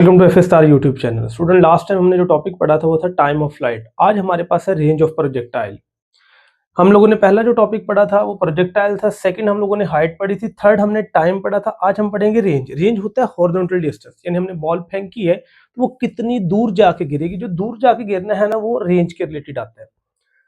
Welcome to F star YouTube channel. Student, last time हमने जो topic पढ़ा था वो था टाइम ऑफ फ्लाइट। आज हमारे पास है रेंज ऑफ प्रोजेक्टाइल। हम लोगों ने पहला जो टॉपिक पढ़ा था वो प्रोजेक्टाइल था, सेकंड हम लोगों ने हाइट पढ़ी थी, थर्ड हमने टाइम पढ़ा था। आज हम पढ़ेंगे रेंज। रेंज होता है हॉरिजॉन्टल डिस्टेंस, यानी हमने बॉल फेंकी है तो वो कितनी दूर जाके गिरेगी। जो दूर जाके गिरना है ना वो रेंज के रिलेटेड आता है।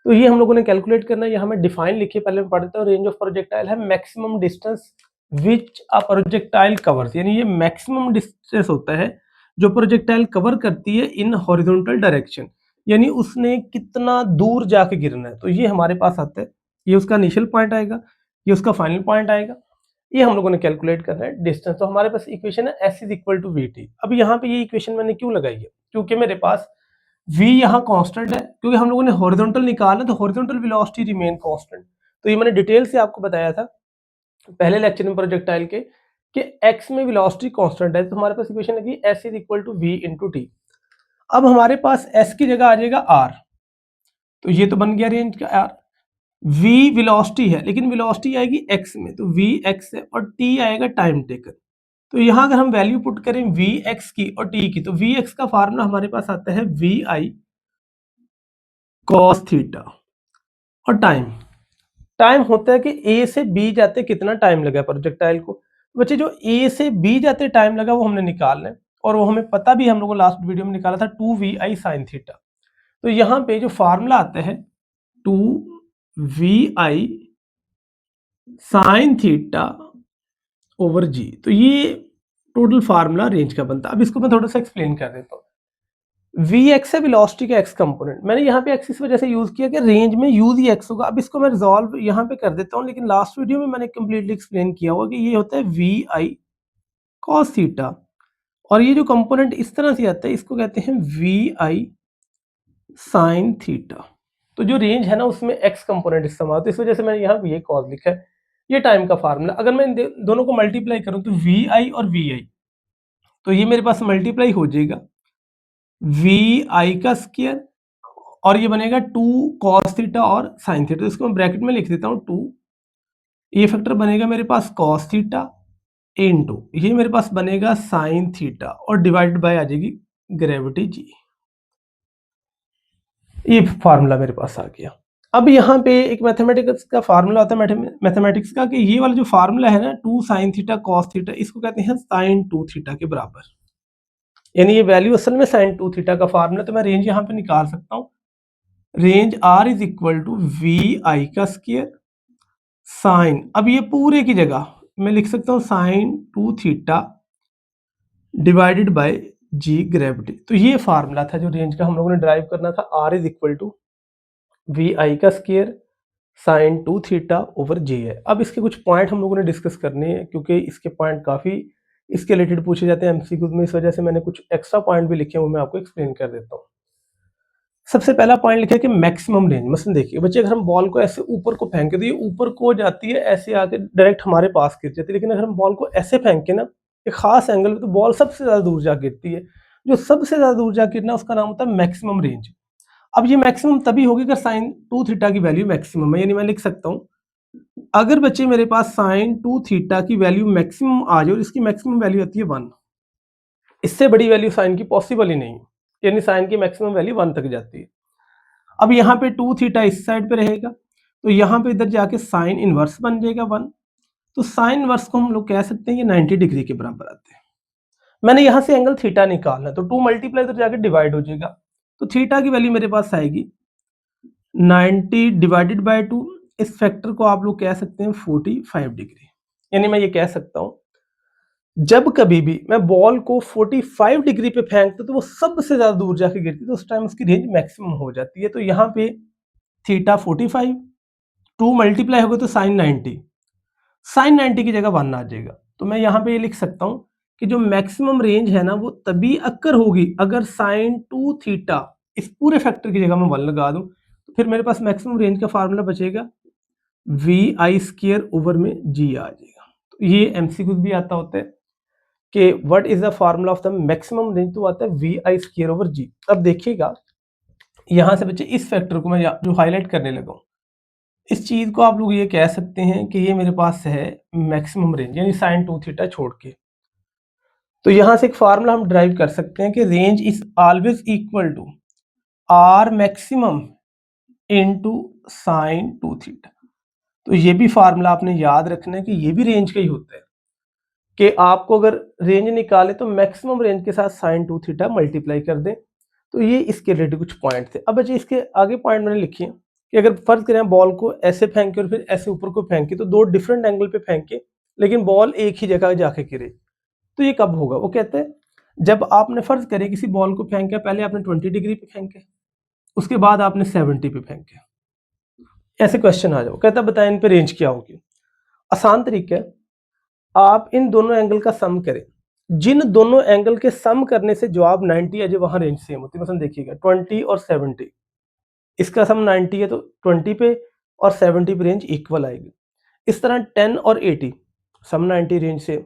तो ये हम लोगों ने कैलकुलेट करना है। ये हमें डिफाइन लिखिए, पहले हम पढ़ते हैं। रेंज ऑफ प्रोजेक्टाइल है maximum distance which a projectile covers, यानी ये मैक्सिमम डिस्टेंस होता है जो प्रोजेक्टाइल कवर करती है इन हॉरिजॉन्टल डायरेक्शन, यानी उसने कितना दूर जाके गिरना है। तो ये हमारे पास आता है, ये उसका इनिशियल पॉइंट आएगा, ये उसका फाइनल पॉइंट आएगा। ये हम लोगों ने कैलकुलेट करना है डिस्टेंस। तो हमारे पास इक्वेशन है s is equal to V T. अब यहाँ पे ये इक्वेशन मैंने क्यों लगाई है, क्योंकि मेरे पास v यहाँ कांस्टेंट है, क्योंकि हम लोगों ने हॉरिजॉन्टल निकालना, तो हॉरिजॉन्टल वेलोसिटी रिमेन कांस्टेंट। तो ये मैंने डिटेल से आपको बताया था पहले लेक्चर में प्रोजेक्टाइल के कि x में वेलोसिटी कांस्टेंट है। तो हमारे पास इक्वेशन है कि s is equal to v into T. अब हमारे पास s की जगह आ जाएगा r, तो ये तो बन गया रेंज का r। v वेलोसिटी है, लेकिन वेलोसिटी आएगी x में, तो v x है, और t आएगा टाइम टेकन। तो यहाँ अगर हम वैल्यू पुट करें वी एक्स की और टी की, तो वी एक्स का फार्मूला हमारे पास आता है वी आई कॉस थीटा, और टाइम टाइम होता है कि ए से बी जाते कितना टाइम लगा प्रोजेक्टाइल को। बच्चे, जो ए से बी जाते टाइम लगा वो हमने निकालना है, और वो हमें पता भी, हम लोगों लास्ट वीडियो में निकाला था 2vi साइन थीटा। तो यहाँ पे जो फार्मूला आता है 2vi साइन थीटा ओवर जी, तो ये टोटल फार्मूला रेंज का बनता है। अब इसको मैं थोड़ा सा एक्सप्लेन कर देता हूँ। वी एक्स है वेलोसिटी का एक्स कंपोनेंट। मैंने यहाँ पे एक्स इस वजह से यूज किया कि रेंज में यूज ही एक्स होगा। अब इसको मैं रिजॉल्व यहाँ पे कर देता हूँ, लेकिन लास्ट वीडियो में मैंने कंप्लीटली एक्सप्लेन किया होगा कि ये होता है वी आई कॉस थीटा, और ये जो कंपोनेंट इस तरह से आता है इसको कहते हैं वी आई साइन थीटा। तो जो रेंज है ना उसमें एक्स कंपोनेंट इस्तेमाल होता है, इस वजह से मैंने यहाँ वी आई कॉस लिखा है। ये टाइम का फार्मूला, अगर मैं दोनों को मल्टीप्लाई करूँ तो वी आई और वी आई, तो ये मेरे पास मल्टीप्लाई हो जाएगा वी आई का स्क्वायर, और ये बनेगा 2 cos थीटा और साइन थीटा। तो इसको मैं ब्रैकेट में लिख देता हूँ 2, ये फैक्टर बनेगा मेरे पास cos थीटा इनटू ये मेरे पास बनेगा साइन थीटा, और डिवाइडेड बाय आ जाएगी ग्रेविटी जी। ये फार्मूला मेरे पास आ गया। अब यहाँ पे एक मैथमेटिक्स का फार्मूला होता है मैथमेटिक्स का, कि ये वाला जो फार्मूला है ना 2 साइन थीटा cos थीटा, इसको कहते हैं साइन 2 थीटा के बराबर, यानी ये वैल्यू असल में साइन 2 थीटा का फार्मूला। तो मैं रेंज यहाँ पे निकाल सकता हूँ। Range r is equal to V I का स्क्वायर साइन, अब ये पूरे की जगह मैं लिख सकता हूँ sine 2 theta divided by G gravity. तो ये फार्मूला था जो रेंज का हम लोगों ने ड्राइव करना था। r is equal to V I का square sine 2 theta over G है। अब इसके कुछ पॉइंट हम लोगों ने डिस्कस करने हैं, क्योंकि इसके पॉइंट काफ़ी इसके रिलेटेड पूछे जाते हैं एमसीक्यूज में, इस वजह से मैंने कुछ एक्स्ट्रा पॉइंट भी लिखे हैं, वो मैं आपको एक्सप्लेन कर देता हूँ। सबसे पहला पॉइंट लिखा है कि मैक्सिमम रेंज। मसलन देखिए बच्चे, अगर हम बॉल को ऐसे ऊपर को फेंके तो ये ऊपर को जाती है, ऐसे आके डायरेक्ट हमारे पास गिर जाती है। लेकिन अगर हम बॉल को ऐसे फेंके ना एक खास एंगल में, तो बॉल सबसे ज्यादा दूर जा गिरती है। जो सबसे ज्यादा दूर जा गिरना उसका नाम होता है मैक्सिमम रेंज। अब ये मैक्सिमम तभी होगी अगर साइन 2 थीटा की वैल्यू मैक्सिमम है, यानी मैं लिख सकता हूँ अगर बच्चे मेरे पास साइन 2 थीटा की वैल्यू मैक्सिमम आ जाए और इसकी मैक्सिमम वैल्यू आती है 1, इससे बड़ी वैल्यू साइन की पॉसिबल ही नहीं, यानी साइन की मैक्सिमम वैल्यू 1 तक जाती है। अब यहाँ पे 2 थीटा इस साइड पे रहेगा, तो यहाँ पे इधर जाके साइन इनवर्स बन जाएगा 1। तो साइन इनवर्स को हम लोग कह सकते हैं ये 90 डिग्री के बराबर आते हैं। मैंने यहाँ से एंगल थीटा निकालना है, तो 2 मल्टीप्लाई इधर जाके डिवाइड हो जाएगा, तो थीटा की वैल्यू मेरे पास आएगी 90 डिवाइडेड बाय 2। इस फैक्टर को आप लोग कह सकते हैं 45 डिग्री। यानी मैं ये कह सकता हूँ जब कभी भी मैं बॉल को 45 डिग्री पे फेंकता तो वो सबसे ज्यादा दूर जाके गिरती, तो उस टाइम उसकी रेंज मैक्सिमम हो जाती है। तो यहाँ पे थीटा 45, 2 मल्टीप्लाई होगा तो साइन 90, साइन 90 की जगह 1 आ जाएगा। तो मैं यहाँ पे ये लिख सकता हूँ कि जो मैक्सिमम रेंज है ना वो तभी अक्कर होगी अगर साइन 2 थीटा इस पूरे फैक्टर की जगह मैं 1 लगा दूं, तो फिर मेरे पास मैक्सिमम रेंज का फार्मूला बचेगा वी आई स्क्वायर ओवर में जी आ जाएगा। तो ये एमसीक्यू भी आता होता है कि what is the formula of the maximum range, तो आता है वी आई स्क्वायर ओवर जी। अब देखिएगा यहाँ से बच्चे इस फैक्टर को मैं जो हाईलाइट करने लगा हूँ, इस चीज को आप लोग ये कह सकते हैं कि ये मेरे पास है मैक्सिमम रेंज, यानी साइन 2 थीटा छोड़ के। तो यहाँ से एक फार्मूला हम ड्राइव कर सकते हैं कि range is always equal to R maximum into sine 2 theta. तो ये भी फार्मूला आपने याद रखना है कि ये भी रेंज का ही होता है कि आपको अगर रेंज निकाले तो मैक्सिमम रेंज के साथ साइन 2 थीटा मल्टीप्लाई कर दें। तो ये इसके रिलेटेड कुछ पॉइंट थे। अब बच्चे इसके आगे पॉइंट मैंने लिखे हैं कि अगर फर्ज करें बॉल को ऐसे फेंके और फिर ऐसे ऊपर को फेंके तो दो डिफरेंट एंगल पे फेंके लेकिन बॉल एक ही जगह जाके गिरे, तो ये कब होगा? वो कहते हैं जब आपने फर्ज करें किसी बॉल को फेंका, पहले आपने 20 डिग्री पे फेंके, उसके बाद आपने 70 पे फेंके, ऐसे क्वेश्चन आ जाओ, कहता बताएं इन पे रेंज क्या होगी। आसान तरीका है, आप इन दोनों एंगल का सम करें, जिन दोनों एंगल के सम करने से जवाब 90 है जो वहां रेंज सेम होती है। मतलब देखिएगा 20 और 70, इसका सम 90 है तो 20 पे और 70 पे रेंज इक्वल आएगी। इस तरह 10 और 80 सम 90 रेंज से,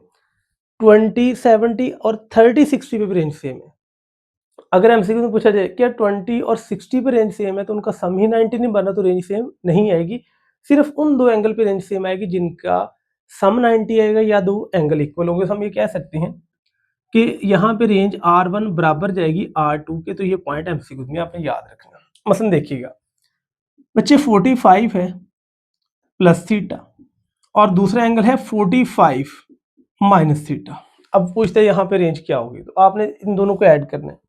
20 70 और 30 60 पे भी रेंज सेम है। अगर एमसीक्यू में पूछा जाए क्या 20 और 60 पे रेंज सेम है तो उनका सम ही 90 नहीं बना तो रेंज सेम नहीं आएगी। सिर्फ उन दो एंगल पे रेंज सेम आएगी जिनका सम 90 आएगा या दो एंगल इक्वल होंगे। तो हम ये कह सकते हैं कि यहाँ पे रेंज R1 बराबर जाएगी R2 के। तो ये पॉइंट एमसीक्यू में आपने याद रखना। मसलन देखिएगा बच्चे 45 है प्लस थीटा और दूसरा एंगल है 45 माइनस थीटा। अब पूछते हैं यहाँ पे रेंज क्या होगी, तो आपने इन दोनों को ऐड करना है।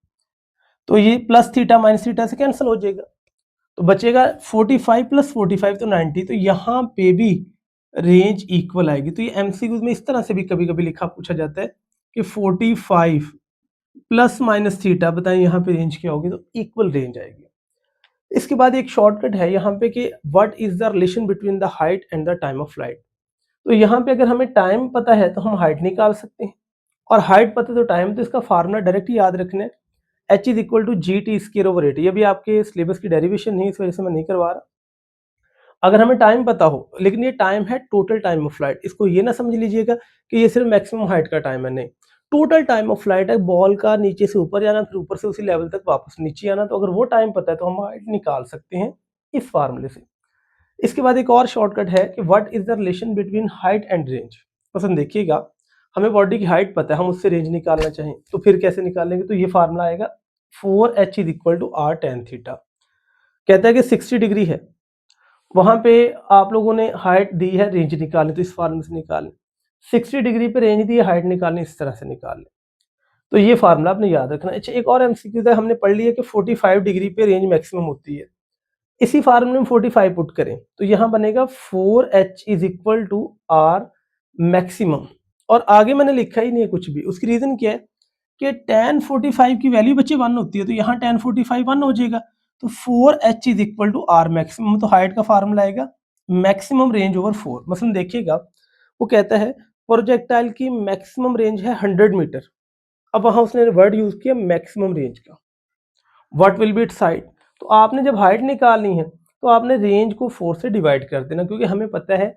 तो ये प्लस थीटा माइनस थीटा से कैंसिल हो जाएगा, तो बचेगा 45 प्लस 45 तो 90। तो यहाँ पे भी रेंज इक्वल आएगी। तो ये एमसीक्यूज में इस तरह से भी कभी कभी लिखा पूछा जाता है कि 45 प्लस माइनस थीटा, बताएं यहाँ पे रेंज क्या होगी, तो इक्वल रेंज आएगी। इसके बाद एक शॉर्टकट है यहाँ पे कि what is the relation between the height and the time of flight. तो यहाँ पे अगर हमें टाइम पता है तो हम हाइट निकाल सकते हैं, और हाइट पता तो टाइम, तो इसका फार्मूला डायरेक्ट याद रखना है, h is equal to G T square over 8। ये भी आपके सिलेबस की डेरिवेशन नहीं, इस वजह से मैं नहीं करवा रहा। अगर हमें टाइम पता हो, लेकिन ये टाइम है टोटल टाइम ऑफ फ्लाइट, इसको ये ना समझ लीजिएगा कि ये सिर्फ मैक्सिमम हाइट का टाइम है, नहीं, टोटल टाइम ऑफ फ्लाइट है। बॉल का नीचे से ऊपर जाना फिर ऊपर से उसी लेवल तक वापस नीचे आना। तो अगर वो टाइम पता है तो हम हाइट निकाल सकते हैं इस फार्मूले से। इसके बाद एक और शॉर्टकट है कि what is the relation between height and range. पसंद देखिएगा, हमें बॉडी की हाइट पता है, हम उससे रेंज निकालना चाहें तो फिर कैसे निकालेंगे, तो ये फार्मूला आएगा 4h is equal to r tan theta. कहता है कि 60 डिग्री है, वहां पे आप लोगों ने हाइट दी है, रेंज निकालनी, तो इस फार्मूले से निकालें। 60 डिग्री पे रेंज दी है, हाइट निकालनी, इस तरह से निकाल लें। तो ये फार्मूला आपने याद रखना। अच्छा एक और एमसीक्यू है, हमने पढ़ लिया कि 45 डिग्री पे रेंज मैक्सिमम होती है। इसी फार्मूले में 45 पुट करें तो यहाँ बनेगा 4h is equal to r maximum. और आगे मैंने लिखा ही नहीं है कुछ भी, उसकी रीजन क्या है कि tan 45 की वैल्यू बच्चे 1 होती है, तो यहाँ tan 45 1 हो जाएगा। तो 4h is equal to r maximum, तो हाइट का फार्मूला आएगा मैक्सिमम रेंज ओवर 4। मसलन देखिएगा वो कहता है प्रोजेक्टाइल की मैक्सिमम रेंज है 100 मीटर। अब वहां उसने वर्ड यूज किया मैक्सिमम रेंज का, what will be it's height. तो आपने जब हाइट निकालनी है तो आपने रेंज को 4 से डिवाइड कर देना, क्योंकि हमें पता है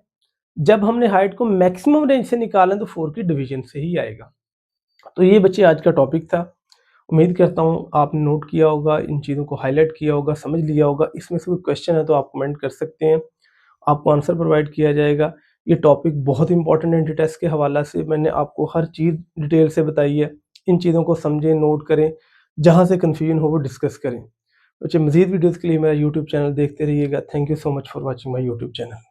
जब हमने हाइट को मैक्सिमम रेंज से निकाला तो 4 की डिवीजन से ही आएगा। तो ये बच्चे आज का टॉपिक था। उम्मीद करता हूँ आपने नोट किया होगा, इन चीज़ों को हाईलाइट किया होगा, समझ लिया होगा। इसमें से कोई क्वेश्चन है तो आप कमेंट कर सकते हैं, आपको आंसर प्रोवाइड किया जाएगा। ये टॉपिक बहुत इंपॉर्टेंट है, एंटी टेस्ट के हवाला से मैंने आपको हर चीज़ डिटेल से बताई है। इन चीज़ों को समझें, नोट करें, जहाँ से कन्फ्यूजन हो वो डिस्कस करें। बच्चे मज़ीद वीडियोज़ के लिए मेरा यूट्यूब चैनल देखते रहिएगा। Thank you so much for watching my YouTube channel.